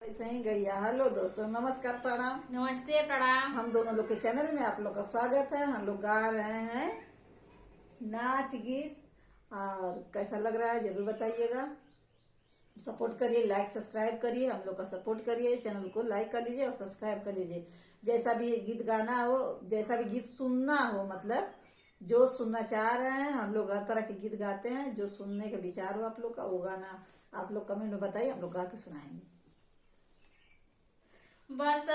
ऐसे ही गैया। हेलो दोस्तों, नमस्कार, प्रणाम। नमस्ते, प्रणाम। हम दोनों लोग के चैनल में आप लोग का स्वागत है। हम लोग गा रहे हैं नाच गीत। और कैसा लग रहा है जरूर बताइएगा। सपोर्ट करिए, लाइक सब्सक्राइब करिए, हम लोग का सपोर्ट करिए। चैनल को लाइक कर लीजिए और सब्सक्राइब कर लीजिए। जैसा भी गीत गाना हो, जैसा भी गीत सुनना हो, मतलब जो सुनना चाह रहे हैं, हम लोग हर तरह के गीत गाते हैं। जो सुनने का विचार हो आप लोग का, वो गाना आप लोग कमेंट में बताइए, हम लोग गा के सुनाएंगे। बस